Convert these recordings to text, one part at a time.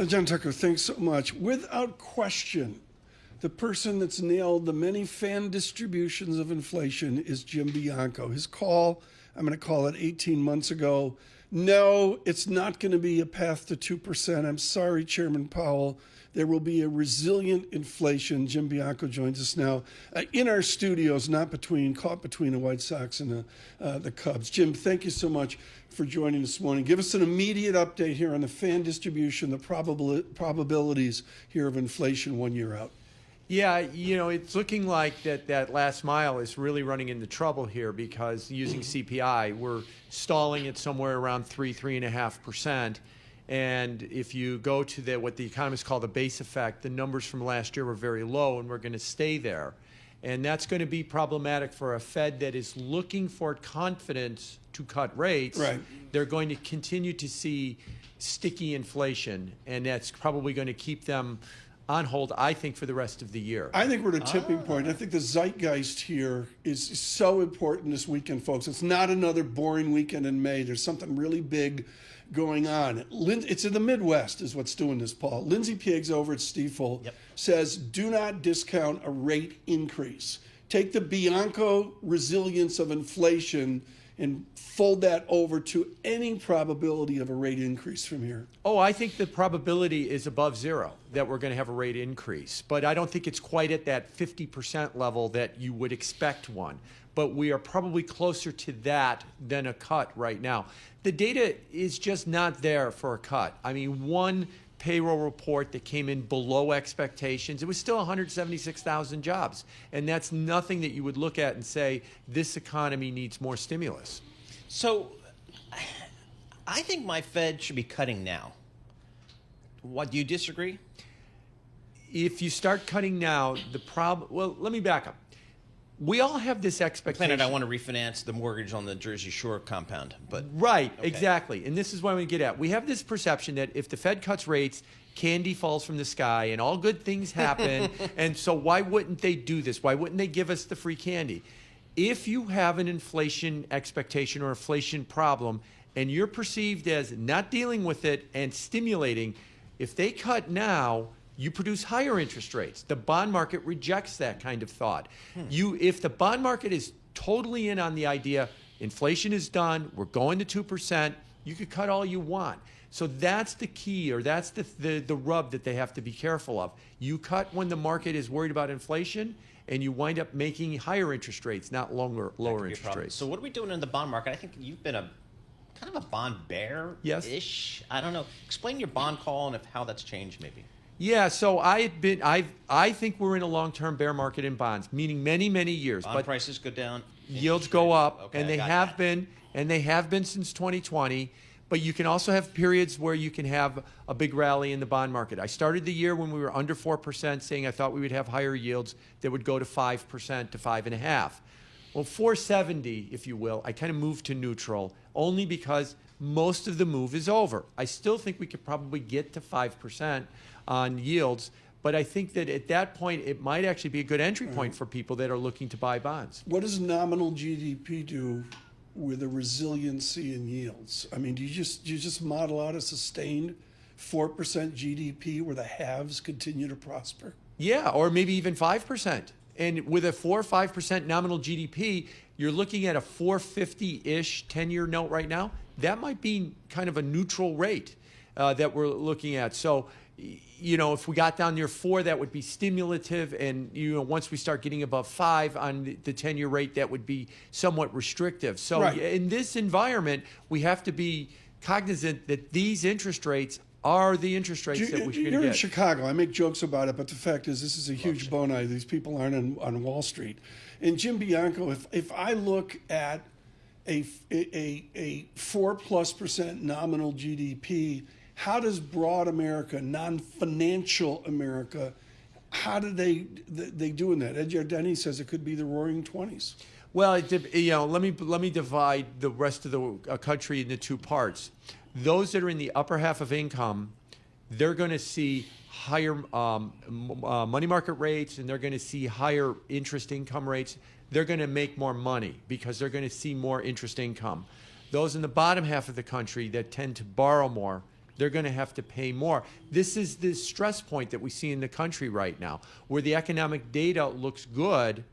John Tucker, thanks so much. Without question, the person that's nailed the many fan distributions of inflation is Jim Bianco. His call, I'm going to call it 18 months ago. No, it's not going to be a path to 2%. I'm sorry, Chairman Powell. There will be a resilient inflation. Jim Bianco joins us now in our studios, caught between the White Sox and the Cubs. Jim, thank you so much for joining this morning. Give us an immediate update here on the fan distribution, the probabilities here of inflation 1 year out. Yeah, it's looking like that last mile is really running into trouble here because using CPI, we're stalling it somewhere around 3.5%. And if you go to what the economists call the base effect, the numbers from last year were very low, and we're going to stay there. And that's going to be problematic for a Fed that is looking for confidence to cut rates. Right. They're going to continue to see sticky inflation, and that's probably going to keep them on hold, I think, for the rest of the year. I think we're at a tipping point. I think the zeitgeist here is so important this weekend, folks. It's not another boring weekend in May. There's something really big going on. It's in the Midwest is what's doing this, Paul. Lindsey Pieggs over at Stifel says, do not discount a rate increase. Take the Bianco resilience of inflation and fold that over to any probability of a rate increase from here. Oh, I think the probability is above zero that we're going to have a rate increase. But I don't think it's quite at that 50% level that you would expect one. But we are probably closer to that than a cut right now. The data is just not there for a cut. I mean, one payroll report that came in below expectations, it was still 176,000 jobs. And that's nothing that you would look at and say, this economy needs more stimulus. So I think my Fed should be cutting now. What, do you disagree? If you start cutting now, well, let me back up. We all have this expectation. Planet, I want to refinance the mortgage on the Jersey Shore compound, but right, okay. Exactly, and this is what I'm going to get at. We have this perception that if the Fed cuts rates, candy falls from the sky, and all good things happen. And so, why wouldn't they do this? Why wouldn't they give us the free candy? If you have an inflation expectation or inflation problem, and you're perceived as not dealing with it and stimulating, if they cut now, you produce higher interest rates. The bond market rejects that kind of thought. If the bond market is totally in on the idea, inflation is done, we're going to 2%, you could cut all you want. So that's the key, or that's the rub that they have to be careful of. You cut when the market is worried about inflation, and you wind up making higher interest rates, not lower interest rates. So what are we doing in the bond market? I think you've been kind of a bond bear-ish. Yes. I don't know. Explain your bond call and how that's changed, maybe. Yeah, so I think we're in a long-term bear market in bonds, meaning many, many years. Bond prices go down, yields go up, okay, and they have been since 2020. But you can also have periods where you can have a big rally in the bond market. I started the year when we were under 4%, saying I thought we would have higher yields that would go to 5% to 5.5%. Well, 470, if you will, I kind of moved to neutral only because most of the move is over. I still think we could probably get to 5% on yields, but I think that at that point it might actually be a good entry point for people that are looking to buy bonds. What does nominal GDP do with a resiliency in yields? I mean, do you just model out a sustained 4% GDP where the haves continue to prosper? Yeah, or maybe even 5%. And with a 4 or 5% nominal GDP, you're looking at a 450-ish 10-year note right now. That might be kind of a neutral rate that we're looking at. So, if we got down near 4, that would be stimulative. And, once we start getting above 5 on the 10-year rate, that would be somewhat restrictive. So in this environment, we have to be cognizant that these interest rates are the interest rates that we should get. You're in Chicago. I make jokes about it, but the fact is this is a huge bone. These people aren't on Wall Street. And Jim Bianco, if I look at a 4+% nominal GDP, how does broad America, non-financial America, how do they doing that? Ed Yardeni says it could be the Roaring 20s. Well, let me divide the rest of the country into two parts. Those that are in the upper half of income, they're going to see higher money market rates, and they're going to see higher interest income rates. They're going to make more money because they're going to see more interest income. Those in the bottom half of the country that tend to borrow more, they're going to have to pay more. This is the stress point that we see in the country right now, where the economic data looks good,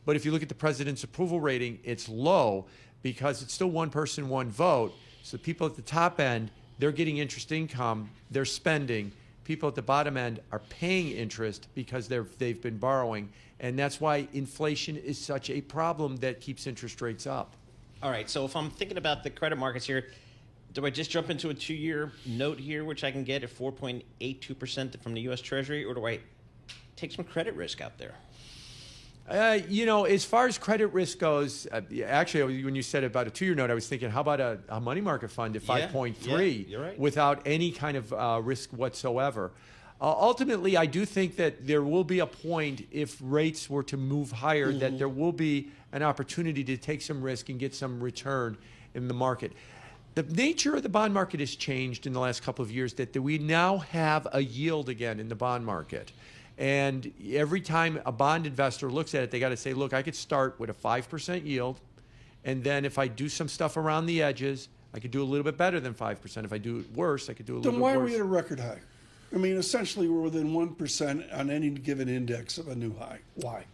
but if you look at the president's approval rating, it's low because it's still one person, one vote. So people at the top end, they're getting interest income, they're spending. People at the bottom end are paying interest because they've been borrowing, and that's why inflation is such a problem that keeps interest rates up. All right, so if I'm thinking about the credit markets here, do I just jump into a 2-year note here, which I can get at 4.82% from the U.S. Treasury, or do I take some credit risk out there? As far as credit risk goes, actually, when you said about a 2-year note, I was thinking, how about a money market fund at 5.3 you're right. without any kind of risk whatsoever? Ultimately, I do think that there will be a point if rates were to move higher that there will be an opportunity to take some risk and get some return in the market. The nature of the bond market has changed in the last couple of years that we now have a yield again in the bond market. And every time a bond investor looks at it, they got to say, look, I could start with a 5% yield. And then if I do some stuff around the edges, I could do a little bit better than 5%. If I do it worse, I could do a little bit worse. Then why are we at a record high? I mean, essentially, we're within 1% on any given index of a new high. Why?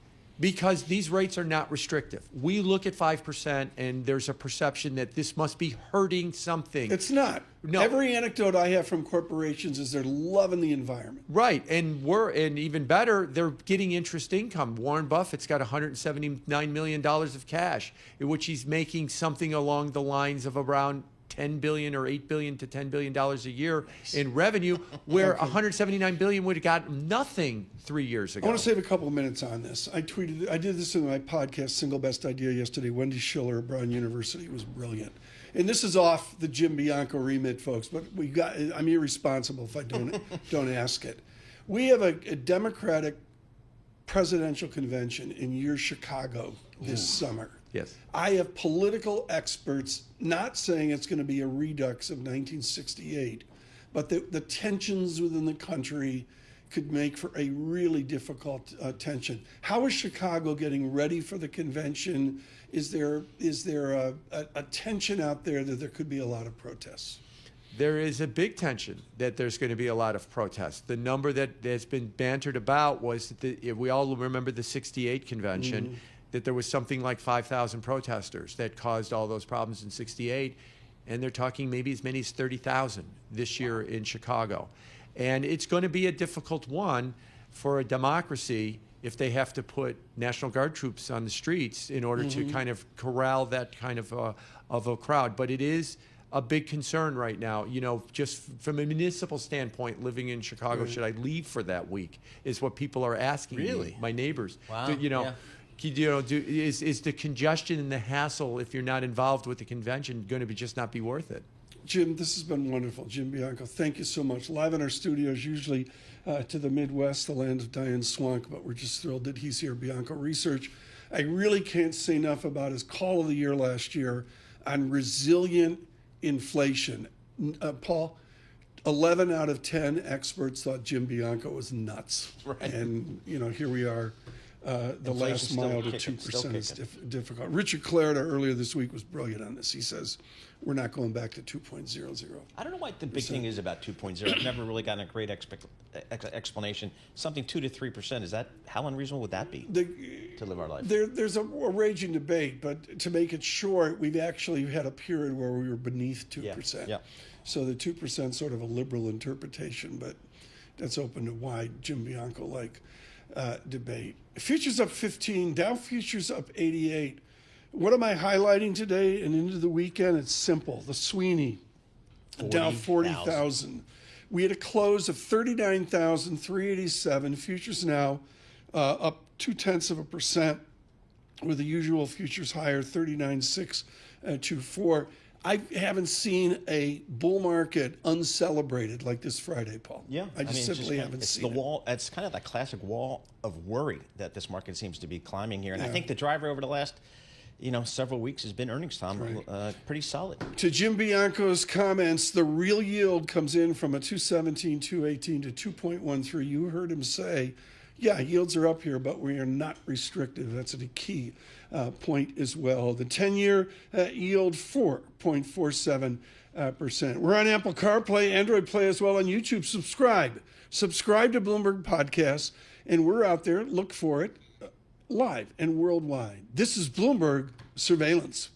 Because these rates are not restrictive. We look at 5%, and there's a perception that this must be hurting something. It's not. No. Every anecdote I have from corporations is they're loving the environment. Right, and even better, they're getting interest income. Warren Buffett's got $179 million of cash, in which he's making something along the lines of around $10 billion or $8 billion to $10 billion a year in revenue, where $179 billion would have got nothing 3 years ago. I want to save a couple of minutes on this. I did this in my podcast, Single Best Idea, yesterday. Wendy Schiller of Brown University was brilliant. And this is off the Jim Bianco remit, folks, but I'm irresponsible if I don't ask it. We have a Democratic presidential convention in your Chicago this summer. Yes. I have political experts not saying it's going to be a redux of 1968, but the tensions within the country could make for a really difficult tension. How is Chicago getting ready for the convention? Is there a tension out there that there could be a lot of protests? There is a big tension that there's going to be a lot of protests. The number that has been bantered about was that we all remember the 68 convention, that there was something like 5,000 protesters that caused all those problems in 68. And they're talking maybe as many as 30,000 this year in Chicago. And it's going to be a difficult one for a democracy if they have to put National Guard troops on the streets in order to kind of corral that kind of a crowd. But it is a big concern right now. Just from a municipal standpoint, living in Chicago, should I leave for that week is what people are asking me, my neighbors. Wow. Is the congestion and the hassle, if you're not involved with the convention, going to just not be worth it? Jim, this has been wonderful. Jim Bianco, thank you so much. Live in our studios, usually to the Midwest, the land of Diane Swank, but we're just thrilled that he's here, Bianco Research. I really can't say enough about his call of the year last year on resilient inflation. Paul, 11 out of 10 experts thought Jim Bianco was nuts. Right. And, here we are. The last mile to 2% is difficult. Richard Clarida earlier this week was brilliant on this. He says, we're not going back to 2.00. I don't know what the big thing is about 2.0. I've never really gotten a great explanation. Something 2 to 3%. How unreasonable would that be to live our life? There's a raging debate, but to make it short, we've actually had a period where we were beneath 2%. Yeah. So the 2% sort of a liberal interpretation, but that's open to wide Jim Bianco-like debate. Futures up 15, Dow futures up 88. What am I highlighting today and into the weekend? It's simple. The Sweeney, Dow 40,000. We had a close of 39,387. Futures now up 0.2%, with the usual futures higher 39,624. I haven't seen a bull market uncelebrated like this Friday, Paul. Yeah, I simply haven't seen the wall. It's kind of that classic wall of worry that this market seems to be climbing here, and I think the driver over the last, several weeks has been earnings time, pretty solid. To Jim Bianco's comments, the real yield comes in from a 217, 218 to 2.13. You heard him say, yeah, yields are up here, but we are not restrictive. That's a key point as well. The 10-year yield 4.47 percent. We're on Apple CarPlay, Android Play as well, on YouTube. Subscribe to Bloomberg Podcasts, and we're out there. Look for it live and worldwide. This is Bloomberg Surveillance.